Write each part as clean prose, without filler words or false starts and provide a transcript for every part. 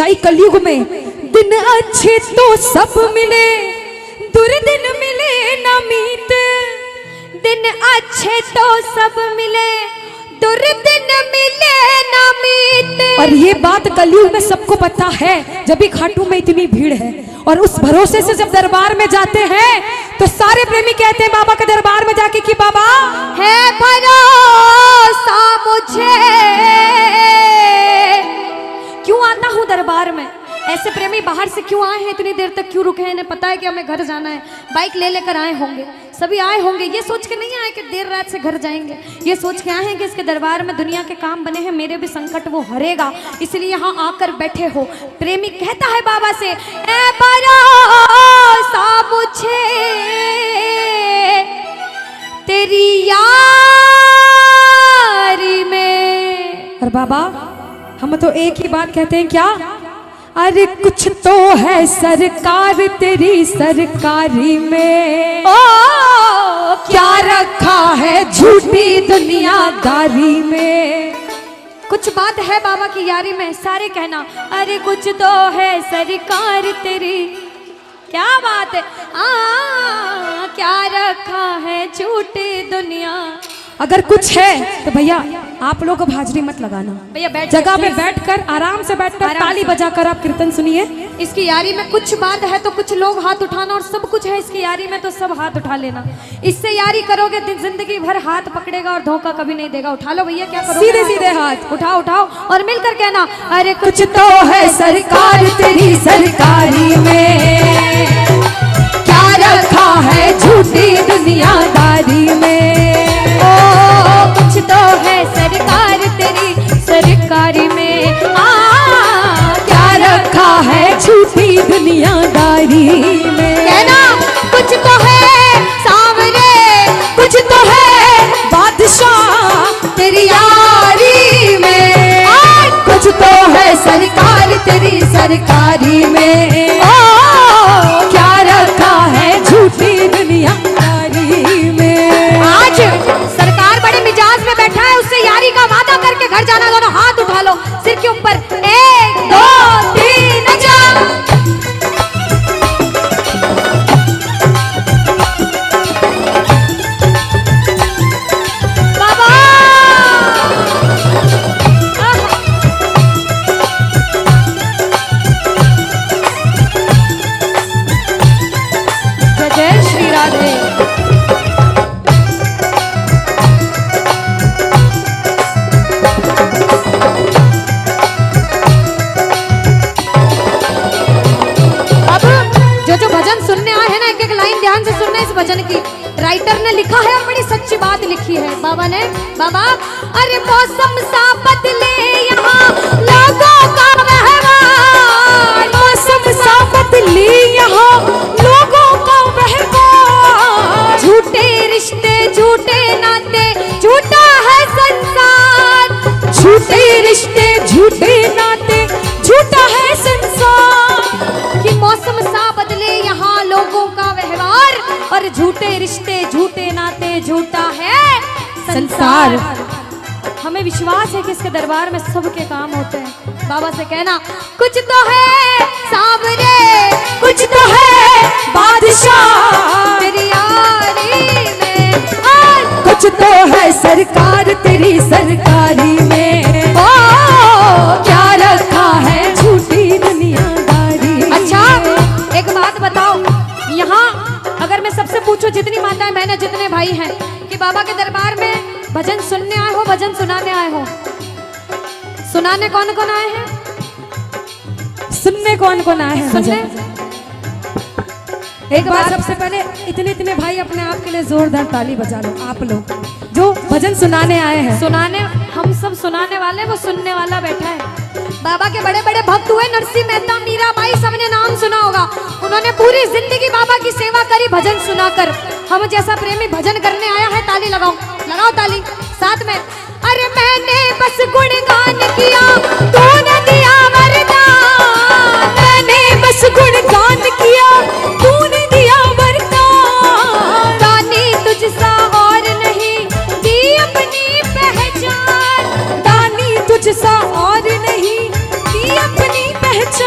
सच्चाई कलयुग में। दिन अच्छे तो सब मिले, दुर्दिन मिले ना मीत। दिन अच्छे तो सब मिले, दुर्दिन मिले ना मीत। और ये बात कलयुग में सबको पता है, जब भी खाटू में इतनी भीड़ है। और उस भरोसे से जब दरबार में जाते हैं तो सारे प्रेमी कहते हैं बाबा के दरबार में जाके कि बाबा है भरोसा मुझे। क्यों आता हूँ दरबार में? ऐसे प्रेमी बाहर से क्यों आए हैं, इतनी देर तक क्यों रुके हैं? इन्हें पता है कि हमें घर जाना है, बाइक ले लेकर आए होंगे, सभी आए होंगे। ये सोच के नहीं आए कि देर रात से घर जाएंगे, ये सोच के आए हैं कि इसके दरबार में दुनिया के काम बने हैं, मेरे भी संकट वो हरेगा, इसलिए यहाँ आकर बैठे हो। प्रेमी कहता है बाबा से, ऐ भरोसा मुझे तेरी यारी में। और बाबा हम तो एक ही बात कहते हैं, क्या? अरे कुछ तो है सरकार तेरी सरकारी में, ओ क्या रखा है झूठी दुनियादारी में। कुछ बात है बाबा की यारी में, सारे कहना अरे कुछ तो है सरकार तेरी। क्या बात है, क्या रखा है झूठी दुनिया। अगर कुछ है तो भैया आप लोग अब हाजिरी मत लगाना, भैया बैठ जगह पे बैठकर आराम से बैठकर ताली बजाकर आप कीर्तन सुनिए। इसकी यारी में कुछ बात है तो कुछ लोग हाथ उठाना, और सब कुछ है इसकी यारी में तो सब हाथ उठा लेना। इससे यारी करोगे जिंदगी भर हाथ पकड़ेगा और धोखा कभी नहीं देगा। उठा लो भैया, क्या करोगे? सीधे सीधे हाथ उठाओ उठाओ और मिलकर कहना अरे कुछ तो है सरकार तेरी सरकारी में, क्या रखा है झूठी दुनियादारी में। कुछ तो है सरकार तेरी सरकारी में, क्या रखा है झूठी दुनियादारी में। कहना कुछ तो है सामने, कुछ तो है बादशाह तेरी यारी में, कुछ तो है सरकार तेरी सरकारी में, क्या रखा है झूठी दुनियादारी में। आज सरकार बड़े मिजाज में बैठा है, उससे यारी का वादा करके घर जाना। दोनों हाथ उठा लो सिर के ऊपर, 1 2 3 जा। बाबा जय जय श्री राधे। जो भजन सुनने आए हैं ना, एक एक लाइन ध्यान से सुनना। इस भजन की राइटर ने लिखा है और बड़ी सच्ची बात लिखी है बाबा ने। बाबा अरे मौसम सा बदले यहाँ लोगों का व्यवहार, मौसम सा बदले यहाँ लोगों का व्यवहार, झूठे रिश्ते झूठे नाते झूठा है संसार, झूठे रिश्ते झूठे नाते झूठा है संसार। कि मौसम सा बदले यहाँ लोगों का व्यवहार, और झूठे रिश्ते झूठे नाते झूठा है संसार। हमें विश्वास है कि इसके दरबार में सबके काम होते हैं। बाबा से कहना कुछ तो है सामने, कुछ तो है बादशाह तेरी यारी में, कुछ तो है सरकार तेरी सरकारी में, क्या रखा है झूठी दुनियादारी। अच्छा एक बात बताओ, यहाँ अगर मैं सबसे पूछूं, जितनी माताएं बहनें जितने भाई हैं, कि बाबा के दरबार में भजन सुनने आए हो भजन सुनाने आए हो? सुनाने कौन कौन आए हैं? सुनने कौन कौन आए हैं? सुनने एक बार सबसे पहले इतने इतने भाई अपने आप के लिए जोरदार ताली बजा लो, आप लोग जो भजन सुनाने आए हैं। सुनाने हम सब सुनाने वाले, वो सुनने वाला बैठा है। बाबा के बड़े बड़े भक्त हुए, नरसिंह मेहता, मीराबाई, सबने नाम सुना होगा। उन्होंने पूरी जिंदगी बाबा की सेवा करी भजन सुनाकर। हम जैसा प्रेमी भजन करने आया है, ताली लगाओ, लगाओ ताली साथ में। अरे मैंने बस गुणगान किया, तूने दिया वरदान, मैंने बस गुणगान किया, तूने दिया वरदान, दानी तुझसा और नहीं दी अपनी पहचान, दानी तुझसा और नहीं दी अपनी पहचान।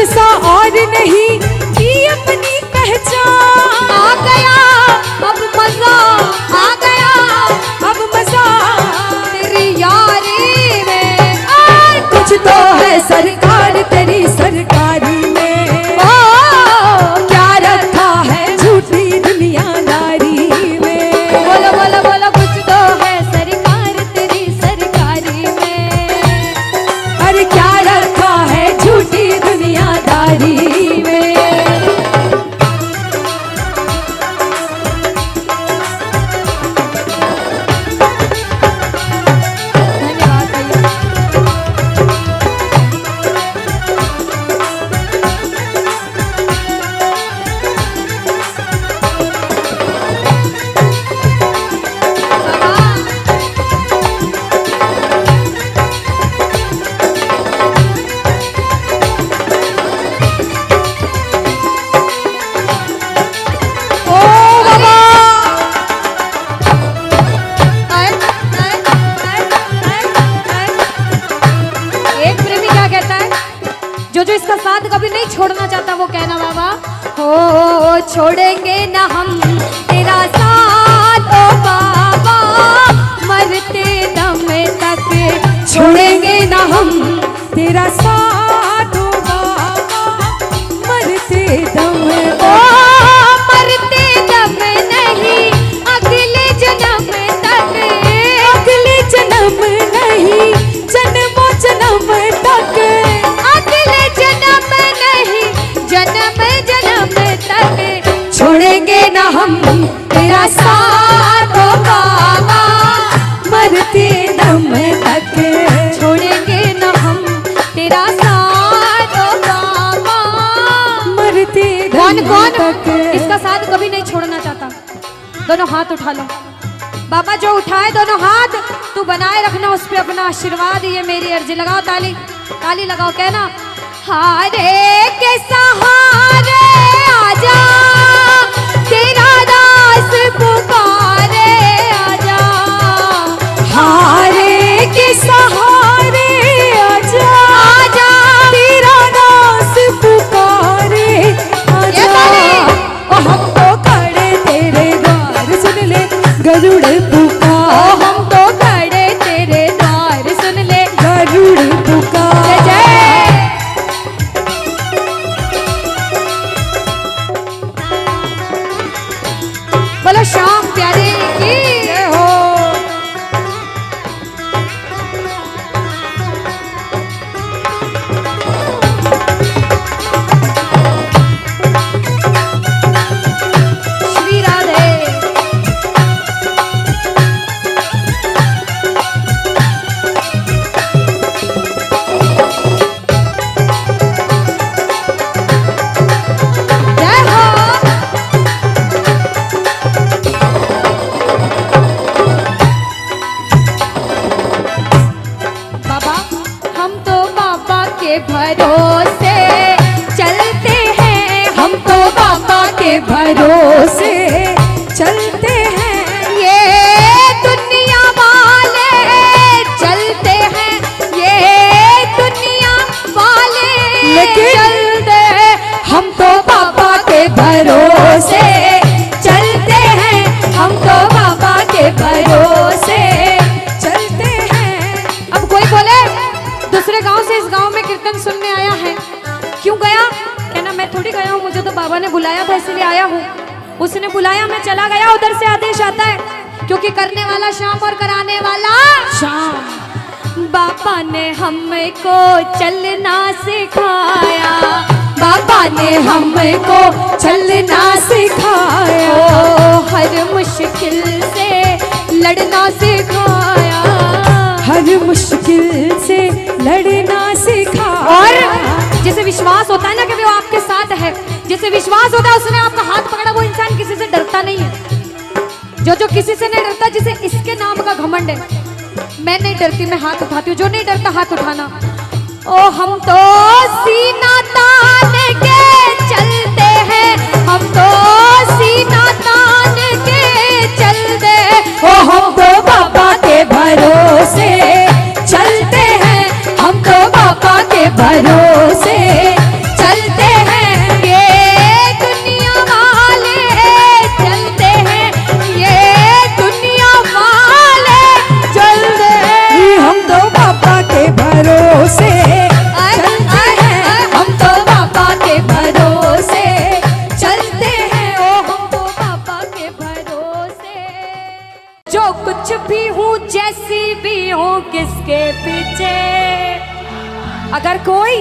तुझसा और नहीं की अपनी पहचान। आ गया अब मजा, आ गया अब मजा तेरी यारी में। कुछ तो है सरकार तेरी सरकारी में, ओ क्या रखा है झूठी दुनियादारी में। बोलो बोलो बोलो, कुछ तो है सरकार तेरी सरकारी में। अरे क्या रखा है झूठी दुनियादारी में। धन्यवाद भैया। ओ बाबा एक प्रेमी क्या कहता है, जो जो इसका साथ कभी नहीं छोड़ना चाहता वो कहना बाबा, हो छोड़ेंगे ना हम तेरा साथ ओ बाबा, मरते दम तक छोड़ेंगे ना हम तेरा साथ ओ बाबा, मरते दम ओ मरते दम नहीं अगले जन्म तक, अगले जन्म नहीं जन्मों जन्म तक, अगले जन्म नहीं जन्म जन्म तक छोड़ेंगे ना हम तेरा साथ ओ बाबा, मरते दम तक। छोड़ेंगे न हम तेरा साथ ओ बाबा। मरते कौन दम कौन तक। इसका साथ कभी नहीं छोड़ना चाहता? दोनों हाथ उठा लो बाबा, जो उठाए दोनों हाथ तू बनाए रखना उस पे अपना आशीर्वाद, ये मेरी अर्जी। लगाओ ताली, ताली लगाओ, कहना हारे के सहारे आजा, तेरा दास पुकारे आजा। हारे के सहारे आजा, आजा तेरा दास पुकारे आजा। ओ हम तो खड़े तेरे द्वार सुन ले गरुड़ ओ पुकार, हम तो खड़े तेरे द्वार सुन ले गरुड़ जय पुकार। जय। बोलो श्याम प्यारे की जय हो। श्री राधे। जय हो। बाबा हम तो बाबा के भरोसे चलते हैं, हम तो बाबा के भरोसे चलते हैं, ये दुनिया वाले चलते हैं, ये दुनिया वाले लेकिन चलते हैं। हम तो बाबा के भरोसे चलते हैं, हम तो बाबा के भरोसे चलते हैं। अब कोई बोले दूसरे गांव से इस गांव में कीर्तन सुनने आया है, क्यों गया? कहना मैं थोड़ी गया हूँ, मुझे तो बाबा ने बुलाया था इसलिए आया हूँ। उसने बुलाया, मैं चला गया। उधर से आदेश आता है, क्योंकि करने वाला श्याम और कराने वाला शाम। बाबा ने हमको चलना सिखाया, बाबा ने हमको चलना सिखाया, ओ हर मुश्किल से लड़ना सिखाया, हर मुश्किल से लड़ना सिखाया। और जिसे विश्वास होता है ना कि वो आपके साथ है, जिसे विश्वास होता है उसने आपका हाथ पकड़ा, वो इंसान किसी से डरता नहीं है। जो किसी से नहीं डरता, जिसे इसके नाम का घमंड है, मैं नहीं डरती, मैं हाथ उठाती हूँ। जो नहीं डरता हाथ उठाना। ओ हम तो सीना तान के चलते हैं, हम तो सीना तान के चलते। ओ हम तो बाबा के भरोसे चलते हैं, हम तो बाबा के भरोसे चल अगर कोई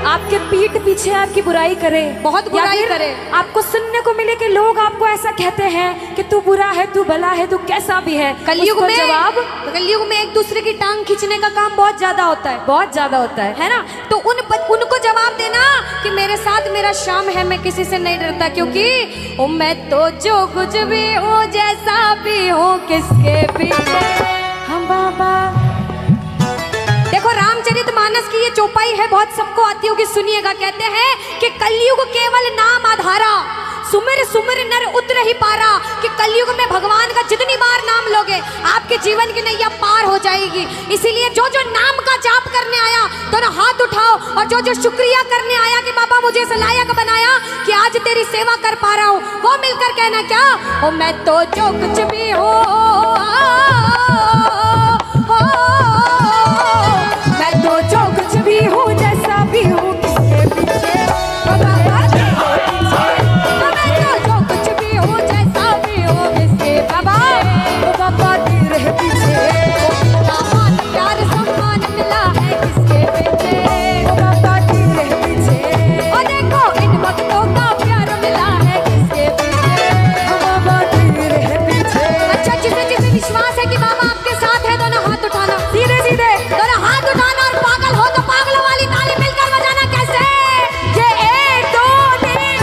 आपके पीठ पीछे आपकी बुराई करे, बहुत या बुराई फिर करे, आपको सुनने को मिले कि लोग आपको ऐसा कहते हैं कि तू बुरा है, तू भला है, तू कैसा भी है, कलयुग उसको में कलयुग में एक दूसरे की टांग खींचने का काम बहुत ज्यादा होता है, बहुत ज्यादा होता है ना। तो उनको जवाब देना कि मेरे साथ मेरा शाम है, मैं किसी से नहीं डरता, क्योंकि ओ मैं तो जो कुछ भी हूँ, जैसा भी हूँ, किसके पीछे हम बाबा। देखो रामचरितमानस की ये चौपाई है, बहुत सबको आती होगी, सुनिएगा। कहते हैं कि कलयुग केवल नाम आधारा, सुमिर सुमिर नर उतर ही पारा। कि कलयुग में भगवान का जितनी बार नाम लोगे आपके जीवन की नैया पार हो जाएगी। इसीलिए जो जो नाम का जाप करने आया दोनों हाथ उठाओ, और जो जो शुक्रिया करने आया कि बाबा मुझे इस लायक बनाया कि आज तेरी सेवा कर पा रहा हूँ, वो मिलकर कहना क्या, ओ मैं तो जो कुछ भी हूँ, मैं तो जो कुछ भी हूँ, जैसा भी हूँ, किसके पीछे बाबा तेरे पीछे। मैं तो जो कुछ भी हूँ, जैसा भी हूँ, किसके बाबा तेरे पीछे। मान प्यार सम्मान मिला है, किसके पीछे बाबा तेरे पीछे। और देखो इन भक्तों का प्यार मिला है, किसके पीछे बाबा तेरे पीछे। अच्छा, जिसे जिसे विश्वास है कि बाबा आपके साथ है, दोनों हाथ उठाना, सीधे सीधे दोनों हाथ उठाना। और पागल हो तो पागलों वाली ताली मिलकर बजाना। कैसे? ये 1 2 3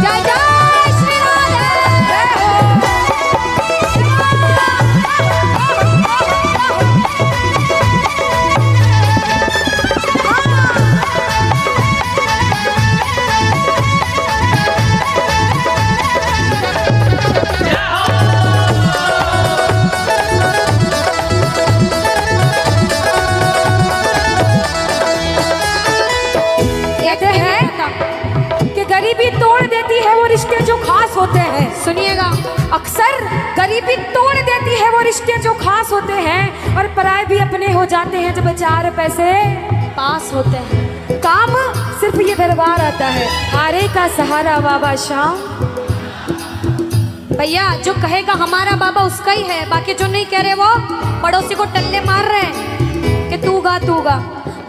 जय जय श्री कहते हैं कि गरीबी तोड़ देती है वो रिश्ते जो खास होते हैं। सुनिएगा, अक्सर गरीबी तोड़ देती है वो रिश्ते जो खास होते हैं, और पराए भी अपने हो जाते हैं जब 4 पैसे पास होते हैं। काम सिर्फ ये दरबार आता है, हारे का सहारा बाबा शाम। भैया जो कहेगा हमारा बाबा उसका ही है, बाकी जो नहीं कह रहे वो पड़ोसी को टल्ले मार रहे हैं कि तू गा तू गा।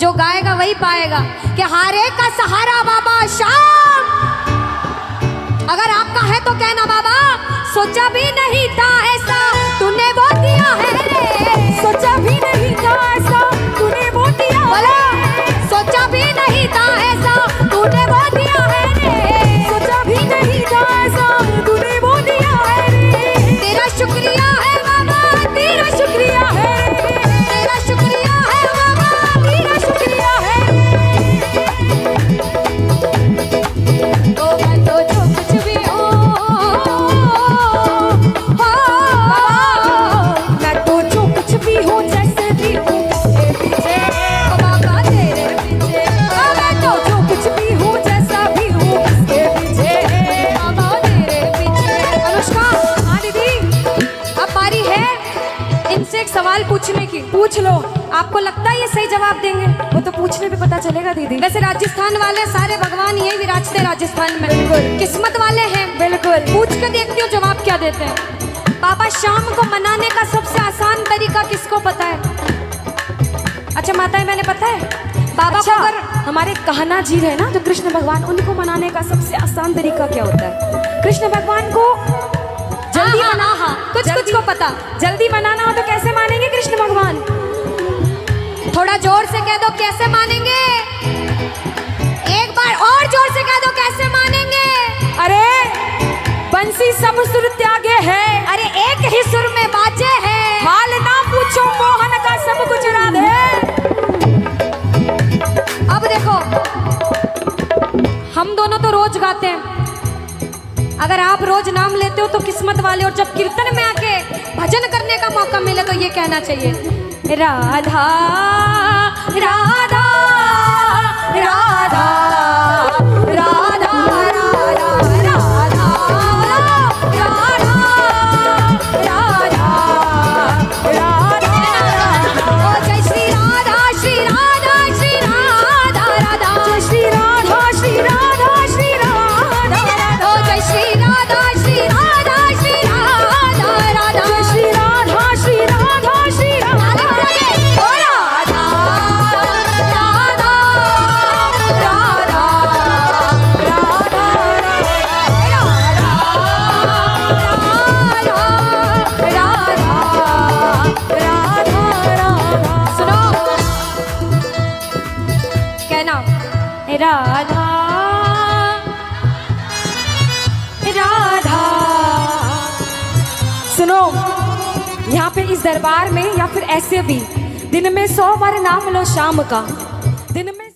जो गाएगा वही पाएगा कि हारे का सहारा बाबा शाम। अगर आपका है तो कहना बाबा सोचा भी नहीं था ऐसा तूने वो दिया है रे। सोचा भी नहीं था ऐसा तूने वो दिया बोला, सोचा भी नहीं था ऐसा तूने वो दिया है रे। सोचा भी नहीं था ऐसा तूने वो दिया है रे। तेरा शुक्रिया है बाबा, तेरा शुक्रिया है, तेरा शुक्रिया है बाबा, तेरा शुक्रिया है। तो मैं तो जो कुछ भी हूँ, मैं तो जो कुछ भी हूँ, जैसे भी हूँ, किसके पीछे बाबा तेरे पीछे। मैं तो जो कुछ भी हूँ, जैसा भी हूँ, किसके पीछे बाबा तेरे पीछे। अनुष्का, हाँ दीदी, अब बारी है इनसे एक सवाल पूछने की। पूछ लो। आपको लगता है ये सही जवाब देंगे? वो तो पूछने पे पता चलेगा दीदी। वैसे राजस्थान वाले सारे भगवान यही विराजते राजस्थान में, बिल्कुल। किस्मत वाले हैं। बिल्कुल। पूछ के देखती हूँ जवाब क्या देते हैं। बाबा शाम को मनाने का सबसे आसान तरीका किसको पता है? अच्छा माताएं, मैंने पता है बाबा अच्छा, को अगर हमारे कहना जी है ना, जो कृष्ण भगवान, उनको मनाने का सबसे आसान तरीका क्या होता है? कृष्ण भगवान को जल्दी हाँ, मना, हाँ, कुछ कुछ को पता। जल्दी मनाना हो तो कैसे मानेंगे कृष्ण भगवान? थोड़ा जोर से कह दो कैसे मानेंगे। एक बार और जोर से कह दो कैसे मानेंगे। अरे बंसी सब सुर त्यागे है, अरे एक ही सुर में बाजे है। हाल ना पूछो मोहन का सब कुछ राधे। अब देखो, हम दोनों तो रोज गाते हैं, अगर आप रोज नाम लेते हो तो किस्मत वाले। और जब कीर्तन में आके भजन करने का मौका मिले तो ये कहना चाहिए, राधा राधा राधा राधा राधा राधा राधा राधा। ओ जय श्री राधा श्री राधा श्री राधा राधा। जय श्री राधा श्री राधा श्री राधा राधा। ओ जय श्री राधा श्री राधा श्री राधा राधा। जय श्री राधा श्री राधा राधा राधा। सुनो, यहाँ पे इस दरबार में या फिर ऐसे भी दिन में 100 बार नाम लो शाम का, दिन में